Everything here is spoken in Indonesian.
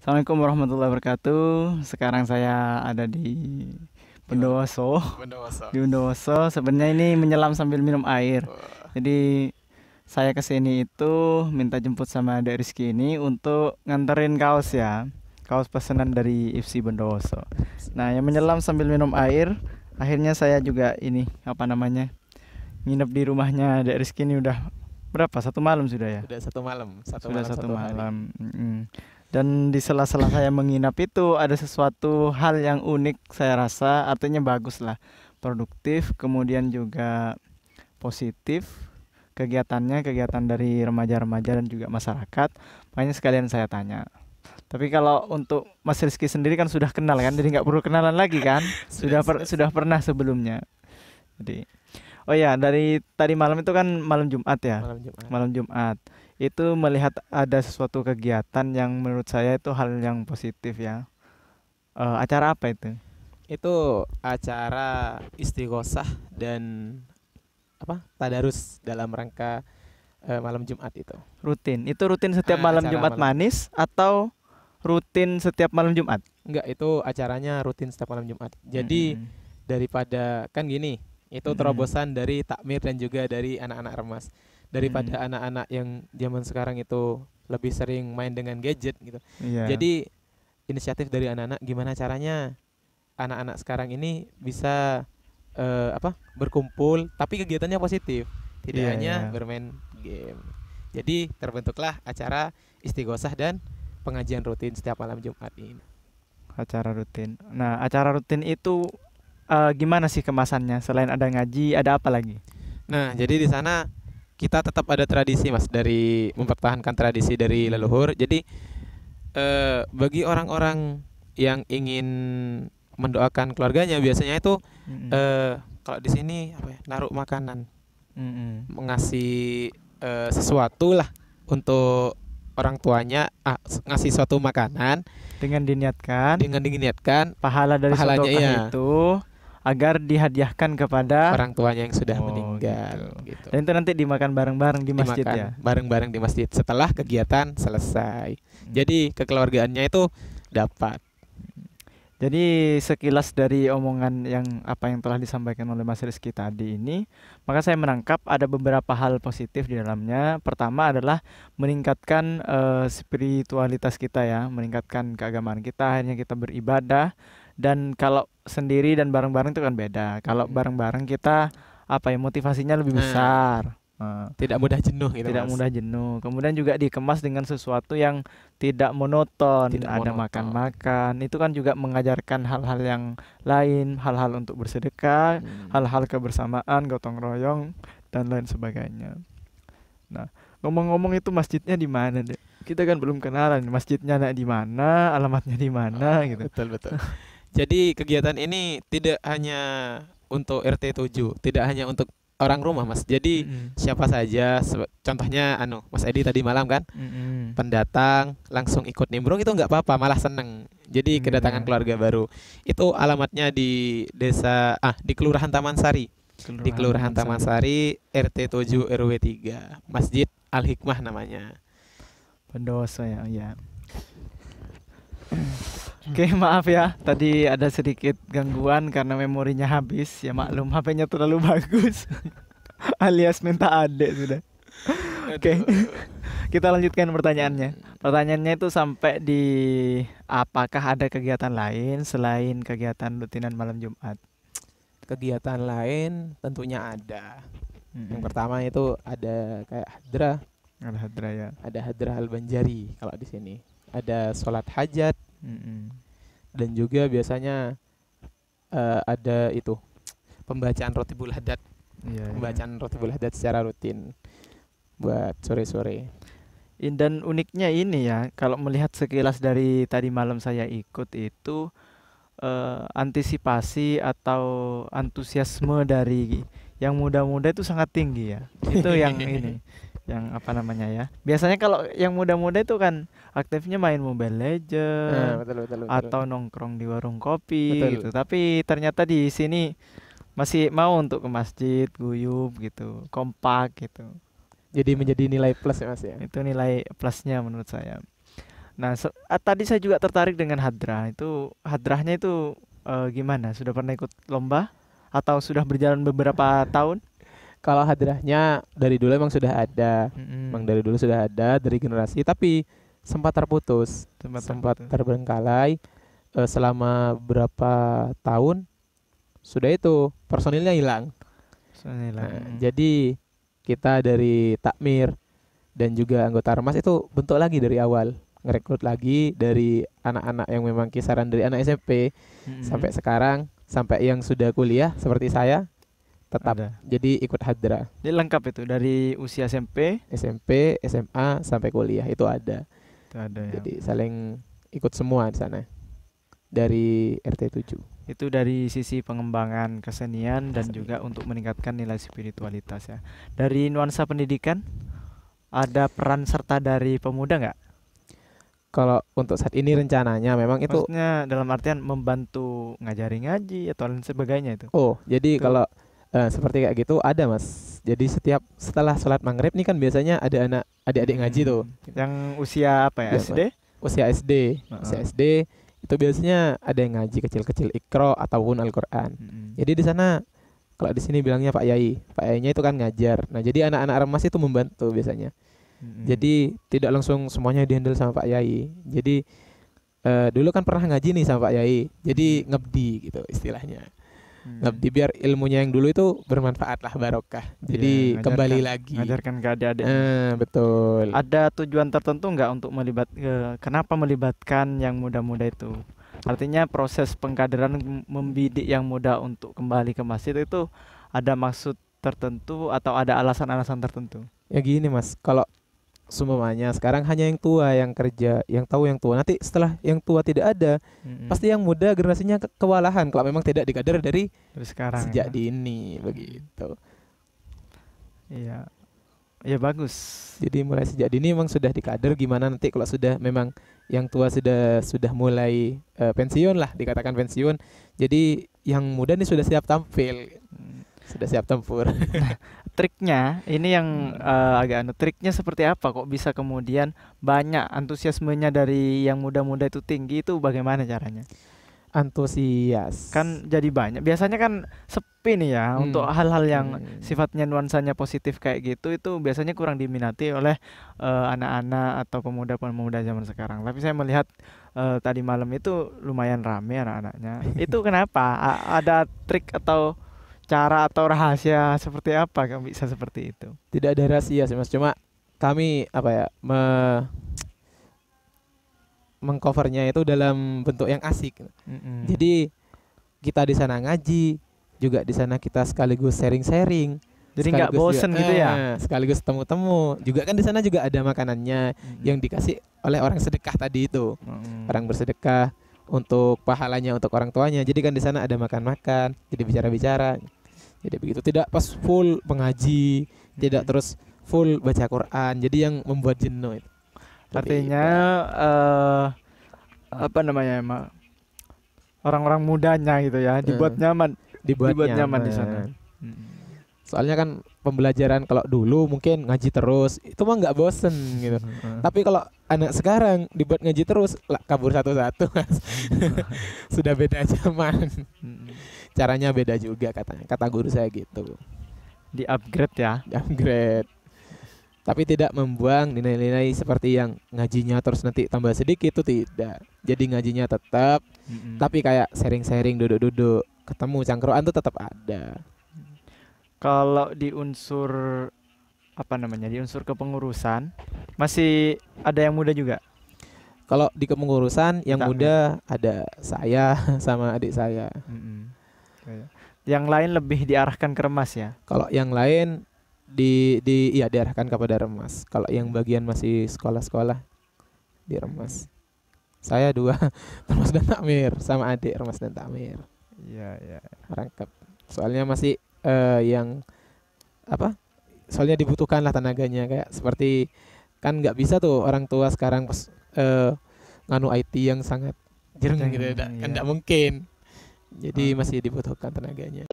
Assalamualaikum warahmatullahi wabarakatuh. Sekarang saya ada di Gimana? Bondowoso. Bondowoso. Di Bondowoso, sebenarnya ini menyelam sambil minum air. Wah, Jadi saya kesini itu minta jemput sama Dek Rizky ini untuk nganterin kaos ya. Kaos pesanan dari IFC Bondowoso. Nah, yang menyelam sambil minum air, akhirnya saya juga ini apa namanya? Nginep di rumahnya Dek Rizky ini udah berapa? Satu malam sudah ya? udah satu malam, satu Sudah malam satu satu hari. malam. Dan di sela-sela saya menginap itu ada sesuatu hal yang unik saya rasa, artinya bagus lah, produktif, kemudian juga positif kegiatannya, kegiatan dari remaja-remaja dan juga masyarakat. Makanya sekalian saya tanya. Tapi kalau untuk Mas Rizky sendiri kan sudah kenal kan, jadi nggak perlu kenalan lagi kan? Sudah, sudah, Sudah sudah. pernah sebelumnya. Jadi, oh ya, dari tadi malam itu kan malam Jumat ya, Malam Jumat. malam Jumat itu melihat ada sesuatu kegiatan yang menurut saya itu hal yang positif ya. Acara apa itu? Itu acara istighosah dan apa? Tadarus dalam rangka malam Jumat itu. Rutin. Itu rutin setiap malam Acara Jumat malam Jumat. manis atau rutin setiap malam Jumat? Enggak, itu acaranya rutin setiap malam Jumat. Jadi Mm-mm. daripada kan gini, itu Mm-mm. terobosan dari takmir dan juga dari anak-anak remas. Mm-mm. Daripada anak-anak yang zaman sekarang itu lebih sering main dengan gadget gitu. Iya. Jadi inisiatif dari anak-anak gimana caranya anak-anak sekarang ini bisa berkumpul tapi kegiatannya positif, tidak Iya, iya. hanya bermain game. Jadi terbentuklah acara istighosah dan pengajian rutin setiap malam Jumat ini. Acara rutin. Nah, acara rutin itu gimana sih kemasannya? Selain ada ngaji, ada apa lagi? Nah, jadi di sana kita tetap ada tradisi Mas, dari mempertahankan tradisi dari Mm-mm. leluhur. Jadi bagi orang-orang yang ingin mendoakan keluarganya biasanya itu Mm-mm. kalau di sini apa ya, naruh makanan, Mm-mm. ngasih sesuatu lah untuk orang tuanya, ngasih suatu makanan Dengan diniatkan dengan diniatkan pahala dari pahalanya sedekah iya itu agar dihadiahkan kepada. orang tuanya yang sudah Oh gitu. meninggal gitu. Dan itu nanti dimakan bareng-bareng di masjid ya. Dimakan bareng-bareng di masjid setelah kegiatan selesai. Hmm. Jadi kekeluargaannya itu dapat. Jadi sekilas dari omongan yang apa yang telah disampaikan oleh Mas Rizky tadi ini, maka saya menangkap ada beberapa hal positif di dalamnya. Pertama adalah meningkatkan spiritualitas kita ya, meningkatkan keagamaan kita, akhirnya kita beribadah. Dan kalau sendiri dan bareng-bareng itu kan beda. Kalau Mm-mm. bareng-bareng kita apa ya, motivasinya lebih Nah, besar. Eh, tidak mudah jenuh gitu Tidak Mas. mudah jenuh. Kemudian juga dikemas dengan sesuatu yang tidak monoton. Tidak Ada monoton. makan-makan. Itu kan juga mengajarkan hal-hal yang lain, hal-hal untuk bersedekah, Hmm. hal-hal kebersamaan, gotong royong dan lain sebagainya. Nah, ngomong-ngomong itu masjidnya di mana, Dek? Kita kan belum kenalan. Masjidnya ada di mana, alamatnya di mana gitu. Betul betul. Jadi kegiatan ini tidak hanya untuk RT 7, tidak hanya untuk orang rumah Mas. Jadi Mm-mm. siapa saja, contohnya Mas Edi tadi malam kan, Mm-mm. pendatang langsung ikut nimbrung itu nggak apa-apa, malah seneng. Jadi kedatangan Iya. keluarga baru. Itu alamatnya di di Kelurahan Taman Sari. Di Kelurahan Kelurahan Taman Taman Sari. Sari, RT 7 RW 3. Masjid Al Hikmah namanya. Pendoso ya, iya. Oke, maaf ya. Tadi ada sedikit gangguan karena memorinya habis. Ya maklum, HP-nya terlalu bagus. Alias minta adek sudah. Oke, Aduh. kita lanjutkan pertanyaannya. Hmm, Pertanyaannya itu sampai di apakah ada kegiatan lain selain kegiatan rutinan malam Jumat? Kegiatan lain tentunya ada. Yang Mm-mm. pertama itu ada kayak hadrah, Alhamdulillah ya. ada hadrah al-Banjari kalau di sini. Ada sholat hajat Mm-mm. dan juga biasanya ada itu pembacaan Rotibul Hadat, Iya, iya. pembacaan Rotibul Hadat secara rutin buat sore-sore. Dan uniknya ini ya, kalau melihat sekilas dari tadi malam saya ikut itu antisipasi atau antusiasme dari yang muda-muda itu sangat tinggi ya. Itu yang ini, yang apa namanya ya. Biasanya kalau yang muda-muda itu kan aktifnya main Mobile Nah, Legend betul betul betul. atau nongkrong di warung kopi Betul. gitu. Tapi ternyata di sini masih mau untuk ke masjid, guyub gitu, kompak gitu. Jadi menjadi nilai plus ya Mas ya. Itu nilai plusnya menurut saya. Nah, tadi saya juga tertarik dengan hadrah. Itu hadrahnya itu gimana? Sudah pernah ikut lomba atau sudah berjalan beberapa tahun? Kalau hadrahnya dari dulu emang sudah ada, emang Mm-mm. dari dulu sudah ada dari generasi, tapi sempat terputus, Tempat sempat terputus. terbengkalai selama berapa tahun. Sudah itu personilnya hilang. Soalnya hilang. Nah, Mm-mm. jadi kita dari takmir dan juga anggota Ormas itu bentuk lagi dari awal, ngerekrut lagi dari anak-anak yang memang kisaran dari anak SMP sampai Mm-mm. sekarang, sampai yang sudah kuliah seperti saya tetap Ada. jadi ikut hadra. Jadi lengkap itu dari usia SMP SMP, SMA sampai kuliah itu ada. itu ada ya. Jadi saling ikut semua di sana dari RT 7. Itu dari sisi pengembangan kesenian dan juga Kesenian. untuk meningkatkan nilai spiritualitas ya. Dari nuansa pendidikan ada peran serta dari pemuda nggak? Kalau untuk saat ini rencananya memang itu, Maksudnya dalam artian membantu ngajari ngaji atau lain sebagainya itu. oh jadi Itu kalau seperti kayak gitu ada mas. Jadi setiap setelah sholat maghrib nih kan biasanya ada anak adik-adik ngaji tuh. yang usia apa ya? Biasa SD? usia SD, usia Heeh. SD itu biasanya ada yang ngaji kecil-kecil Iqra ataupun Al-Qur'an. Mm-mm. Jadi di sana kalau di sini bilangnya Pak Yai. Pak Yainya itu kan ngajar. Nah, jadi anak-anak remas itu membantu biasanya. Mm-mm. Jadi tidak langsung semuanya dihandle sama Pak Yai. Jadi dulu kan pernah ngaji nih sama Pak Yai. Jadi Mm-mm. ngebdi gitu istilahnya. Mm. Ngebdi biar ilmunya yang dulu itu bermanfaat lah barokah. Iya, Jadi kembali lagi. ngajarkan ke adik-adiknya. Betul. Ada tujuan tertentu nggak untuk kenapa melibatkan yang muda-muda itu? Artinya proses pengkaderan membidik yang muda untuk kembali ke masjid itu ada maksud tertentu atau ada alasan-alasan tertentu? Ya gini Mas, kalau semuanya sekarang hanya yang tua yang kerja, yang tahu yang tua. Nanti setelah yang tua tidak ada, Mm-mm. pasti yang muda generasinya kewalahan kalau memang tidak dikader dari Dari sekarang sejak ya. dini Mm. begitu. Iya, ya bagus. Jadi mulai sejak dini memang sudah dikader, gimana nanti kalau sudah memang yang tua sudah mulai pensiun lah, dikatakan pensiun. Jadi yang muda nih sudah siap tampil, Mm. sudah siap tempur. Triknya ini yang Hmm. agak triknya seperti apa kok bisa kemudian banyak antusiasmenya dari yang muda-muda itu tinggi itu bagaimana caranya? Antusias. Kan jadi banyak. Biasanya kan sepi nih ya untuk Hmm. hal-hal yang Hmm. sifatnya nuansanya positif kayak gitu itu biasanya kurang diminati oleh anak-anak atau pemuda-pemuda zaman sekarang. Tapi saya melihat tadi malam itu lumayan rame anak-anaknya. Itu kenapa? Ada trik atau cara atau rahasia seperti apa kok bisa seperti itu? Tidak ada rahasia sih Mas, cuma kami apa ya mengcovernya itu dalam bentuk yang asik. Mm-mm. Jadi kita di sana ngaji, juga di sana kita sekaligus sharing-sharing, Jadi nggak sekaligus juga bosen gitu ya? sekaligus temu-temu. Juga kan di sana juga ada makanannya Mm-mm. yang dikasih oleh orang sedekah tadi itu. Mm-mm. Orang bersedekah untuk pahalanya untuk orang tuanya. Jadi kan di sana ada makan-makan, jadi bicara-bicara. Jadi begitu, tidak pas full mengaji, tidak Mm-mm. terus full baca Quran. Jadi yang membuat jenuh itu. Artinya Tidak. eh apa namanya emang orang-orang mudanya gitu ya dibuat Eh, nyaman, dibuat dibuat nyaman di sana. nyaman. Mm-mm. Soalnya kan pembelajaran kalau dulu mungkin ngaji terus, itu mah nggak bosen gitu. Heeh. Tapi kalau anak sekarang dibuat ngaji terus, lah kabur satu-satu Mas. Sudah beda zaman. Mm-mm. Caranya beda juga katanya. Kata guru saya gitu. Di upgrade ya. Downgrade. Tapi tidak membuang nilai-nilai seperti yang ngajinya terus nanti tambah sedikit, itu tidak. Jadi ngajinya tetap, Mm-mm. tapi kayak sharing-sharing, duduk-duduk, ketemu cangkruan tuh tetap ada. Kalau di unsur apa namanya di unsur kepengurusan masih ada yang muda juga. Kalau di kepengurusan yang Takmir. muda ada saya sama adik saya. Mm-mm. Kayak- Yang lain lebih diarahkan ke remas ya. Kalau yang lain iya diarahkan kepada remas. Kalau yang bagian masih sekolah-sekolah di remas. Saya dua remas dan takmir sama adik remas dan takmir. Iya, iya. Rangkap. Soalnya masih yang apa? Soalnya dibutuhkan lah tenaganya, kayak seperti kan nggak bisa tuh orang tua sekarang pas nganu IT yang sangat jereng gitu, kan Iya. nggak mungkin. Jadi Hmm. masih dibutuhkan tenaganya.